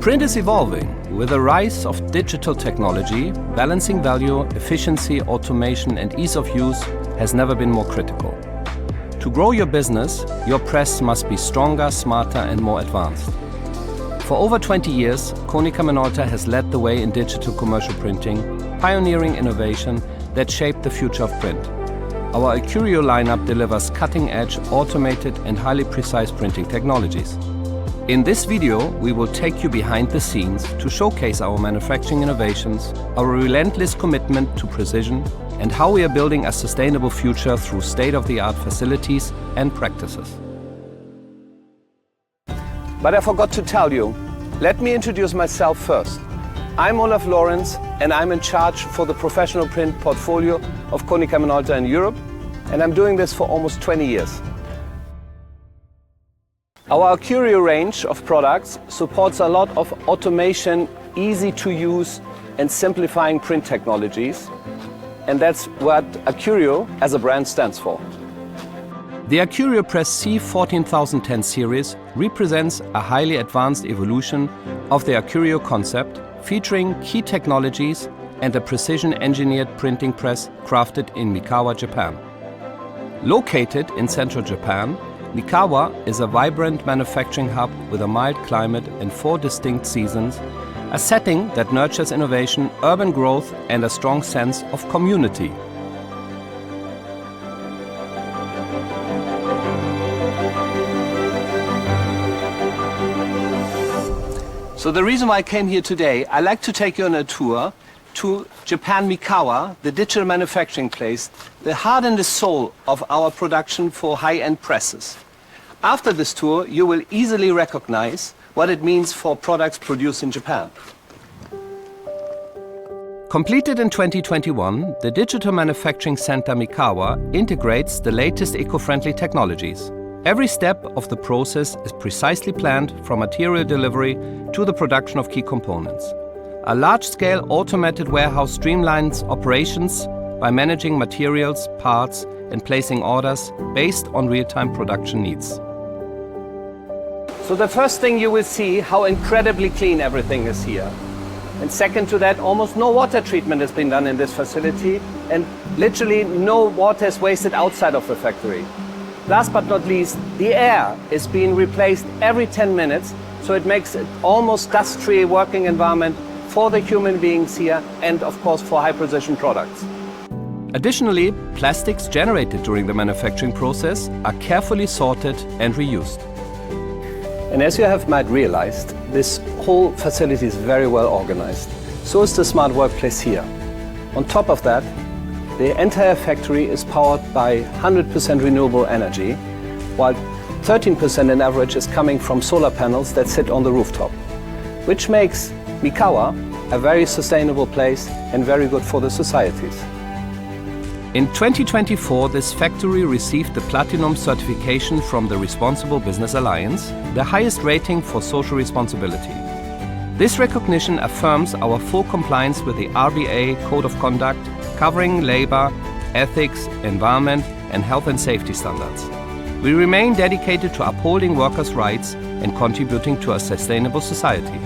Print is evolving. With the rise of digital technology, balancing value, efficiency, automation and ease of use has never been more critical. To grow your business, your press must be stronger, smarter and more advanced. For over 20 years, Konica Minolta has led the way in digital commercial printing, pioneering innovation that shaped the future of print. Our Acurio lineup delivers cutting-edge, automated and highly precise printing technologies. In this video, we will take you behind the scenes to showcase our manufacturing innovations, our relentless commitment to precision, and how we are building a sustainable future through state-of-the-art facilities and practices. But I forgot to tell you, let me introduce myself first. I'm Olaf Lorenz and I'm in charge for the professional print portfolio of Konica Minolta in Europe, and I'm doing this for almost 20 years. Our Acurio range of products supports a lot of automation, easy to use and simplifying print technologies. And that's what Acurio as a brand stands for. The Acurio Press C14010 series represents a highly advanced evolution of the Acurio concept, featuring key technologies and a precision-engineered printing press crafted in Mikawa, Japan. Located in central Japan, Mikawa is a vibrant manufacturing hub with a mild climate and 4 distinct seasons, a setting that nurtures innovation, urban growth and a strong sense of community. So the reason why I came here today, I'd like to take you on a tour to Japan Mikawa, the digital manufacturing place, the heart and the soul of our production for high-end presses. After this tour, you will easily recognize what it means for products produced in Japan. Completed in 2021, the Digital Manufacturing Center Mikawa integrates the latest eco-friendly technologies. Every step of the process is precisely planned, from material delivery to the production of key components. A large-scale automated warehouse streamlines operations by managing materials, parts, and placing orders based on real-time production needs. So the first thing you will see how incredibly clean everything is here. And second to that, almost no water treatment has been done in this facility, and literally no water is wasted outside of the factory. Last but not least, the air is being replaced every 10 minutes, so it makes it almost dust-free working environment for the human beings here and of course for high precision products. Additionally, plastics generated during the manufacturing process are carefully sorted and reused. And as you might realized, this whole facility is very well organized. So is the smart workplace here. On top of that, the entire factory is powered by 100% renewable energy, while 13% in average is coming from solar panels that sit on the rooftop, which makes Mikawa a very sustainable place and very good for the societies. In 2024, this factory received the Platinum certification from the Responsible Business Alliance, the highest rating for social responsibility. This recognition affirms our full compliance with the RBA Code of Conduct, covering labor, ethics, environment and health and safety standards. We remain dedicated to upholding workers' rights and contributing to a sustainable society.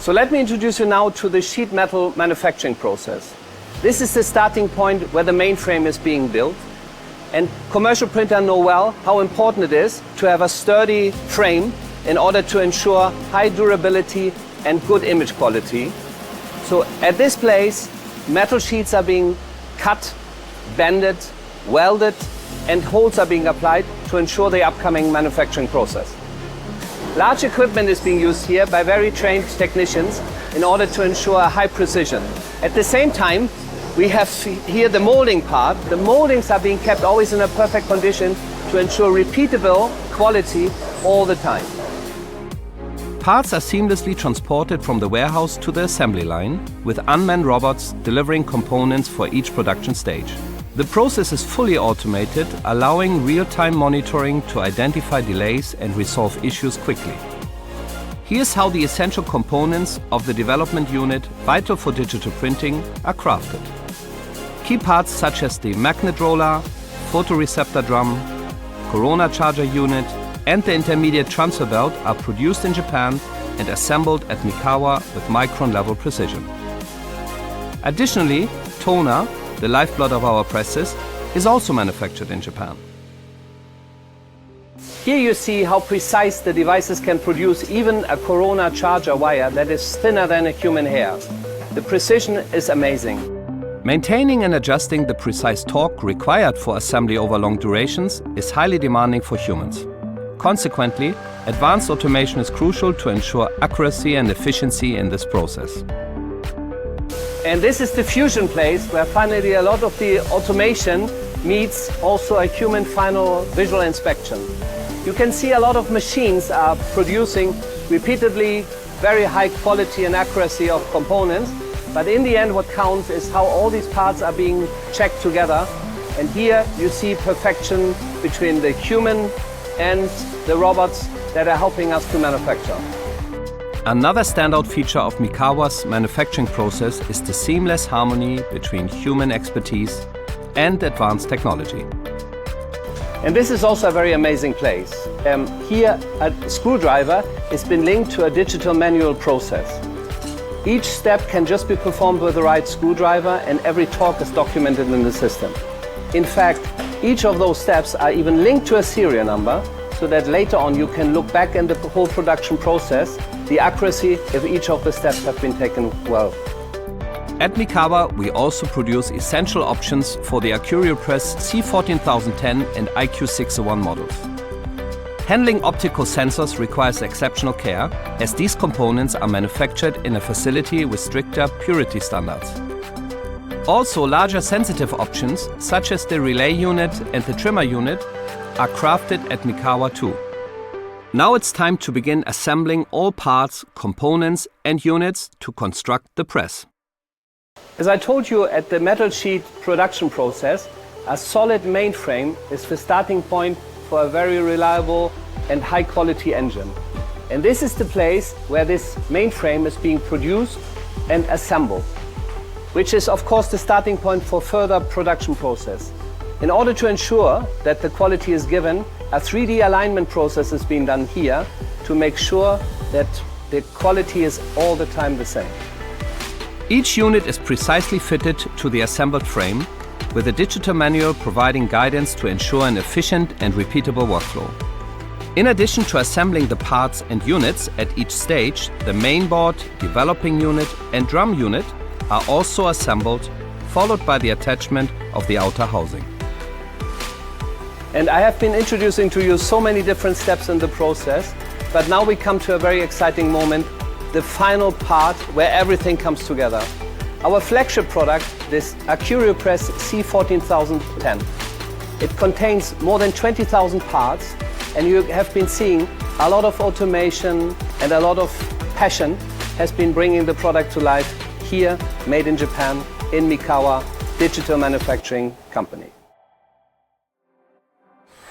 So let me introduce you now to the sheet metal manufacturing process. This is the starting point where the mainframe is being built. And commercial printers know well how important it is to have a sturdy frame in order to ensure high durability and good image quality. So at this place, metal sheets are being cut, bended, welded, and holes are being applied to ensure the upcoming manufacturing process. Large equipment is being used here by very trained technicians in order to ensure a high precision. At the same time, we have here the molding part. The moldings are being kept always in a perfect condition to ensure repeatable quality all the time. Parts are seamlessly transported from the warehouse to the assembly line, with unmanned robots delivering components for each production stage. The process is fully automated, allowing real-time monitoring to identify delays and resolve issues quickly. Here's how the essential components of the development unit, vital for digital printing, are crafted. Key parts such as the magnet roller, photoreceptor drum, Corona charger unit, and the intermediate transfer belt are produced in Japan and assembled at Mikawa with micron-level precision. Additionally, toner, the lifeblood of our presses, is also manufactured in Japan. Here you see how precise the devices can produce even a Corona charger wire that is thinner than a human hair. The precision is amazing. Maintaining and adjusting the precise torque required for assembly over long durations is highly demanding for humans. Consequently, advanced automation is crucial to ensure accuracy and efficiency in this process. And this is the fusion place where finally a lot of the automation meets also a human final visual inspection. You can see a lot of machines are producing repeatedly very high quality and accuracy of components, but in the end what counts is how all these parts are being checked together. And here you see perfection between the human and the robots that are helping us to manufacture. Another standout feature of Mikawa's manufacturing process is the seamless harmony between human expertise and advanced technology. And this is also a very amazing place. Here a screwdriver has been linked to a digital manual process. Each step can just be performed with the right screwdriver, and every torque is documented in the system. In fact, each of those steps are even linked to a serial number, so that later on you can look back in the whole production process, the accuracy if each of the steps have been taken well. At Mikawa, we also produce essential options for the AccurioPress C14010 and IQ601 models. Handling optical sensors requires exceptional care, as these components are manufactured in a facility with stricter purity standards. Also, larger sensitive options, such as the relay unit and the trimmer unit, are crafted at Mikawa too. Now it's time to begin assembling all parts, components and units to construct the press. As I told you, at the metal sheet production process, a solid mainframe is the starting point for a very reliable and high quality engine. And this is the place where this mainframe is being produced and assembled, which is of course the starting point for further production process. In order to ensure that the quality is given, a 3D alignment process is being done here to make sure that the quality is all the time the same. Each unit is precisely fitted to the assembled frame, with a digital manual providing guidance to ensure an efficient and repeatable workflow. In addition to assembling the parts and units at each stage, the mainboard, developing unit and drum unit are also assembled, followed by the attachment of the outer housing. And I have been introducing to you so many different steps in the process, but now we come to a very exciting moment, the final part where everything comes together. Our flagship product, this AccurioPress C14010. It contains more than 20,000 parts, and you have been seeing a lot of automation and a lot of passion has been bringing the product to life here, made in Japan, in Mikawa Digital Manufacturing Company.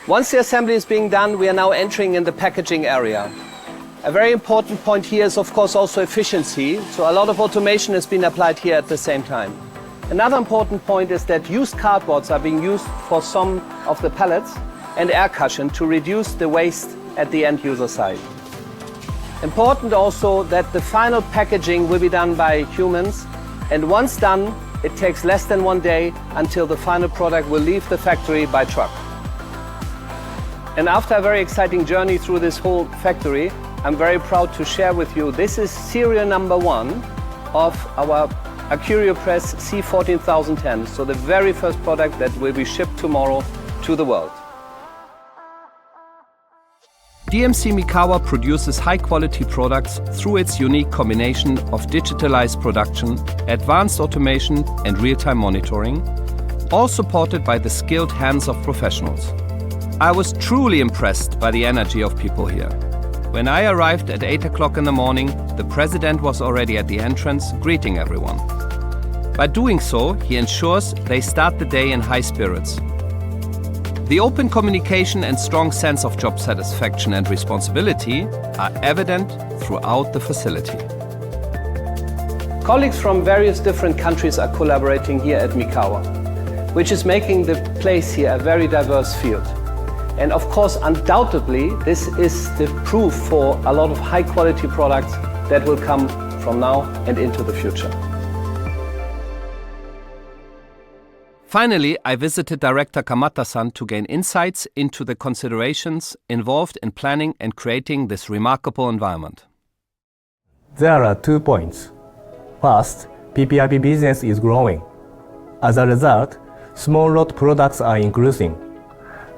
Once the assembly is being done, we are now entering in the packaging area. A very important point here is of course also efficiency, so a lot of automation has been applied here at the same time. Another important point is that used cardboards are being used for some of the pallets and air cushion to reduce the waste at the end user side. Important also that the final packaging will be done by humans, and once done, it takes less than 1 day until the final product will leave the factory by truck. And after a very exciting journey through this whole factory, I'm very proud to share with you, this is serial number 1 of our AccurioPress C14010, so the very first product that will be shipped tomorrow to the world. DMC Mikawa produces high-quality products through its unique combination of digitalized production, advanced automation and real-time monitoring, all supported by the skilled hands of professionals. I was truly impressed by the energy of people here. When I arrived at 8 o'clock in the morning, the president was already at the entrance greeting everyone. By doing so, he ensures they start the day in high spirits. The open communication and strong sense of job satisfaction and responsibility are evident throughout the facility. Colleagues from various different countries are collaborating here at Mikawa, which is making the place here a very diverse field. And of course, undoubtedly, this is the proof for a lot of high quality products that will come from now and into the future. Finally, I visited Director Kamata-san to gain insights into the considerations involved in planning and creating this remarkable environment. There are 2 points. First, PPIP business is growing. As a result, small lot products are increasing.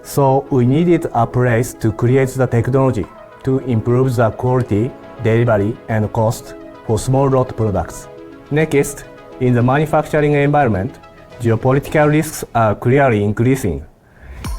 So we needed a place to create the technology to improve the quality, delivery, and cost for small lot products. Next, in the manufacturing environment, geopolitical risks are clearly increasing.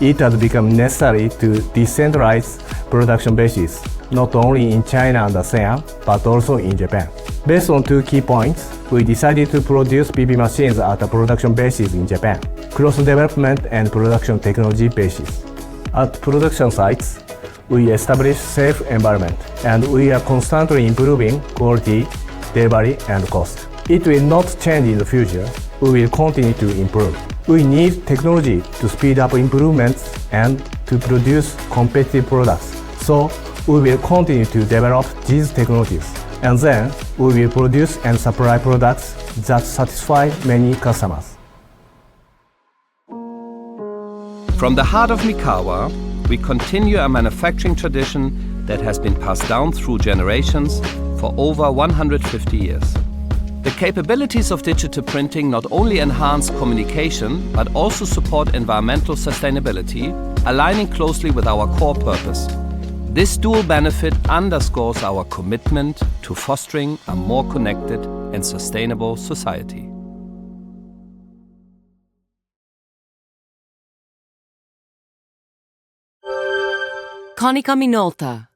It has become necessary to decentralize production bases, not only in China and ASEAN, but also in Japan. Based on 2 key points, we decided to produce PP machines at a production basis in Japan, cross-development and production technology basis. At production sites, we establish safe environment, and we are constantly improving quality, delivery, and cost. It will not change in the future. We will continue to improve. We need technology to speed up improvements and to produce competitive products. So we will continue to develop these technologies. And then we will produce and supply products that satisfy many customers. From the heart of Mikawa, we continue a manufacturing tradition that has been passed down through generations for over 150 years. The capabilities of digital printing not only enhance communication, but also support environmental sustainability, aligning closely with our core purpose. This dual benefit underscores our commitment to fostering a more connected and sustainable society. Konica Minolta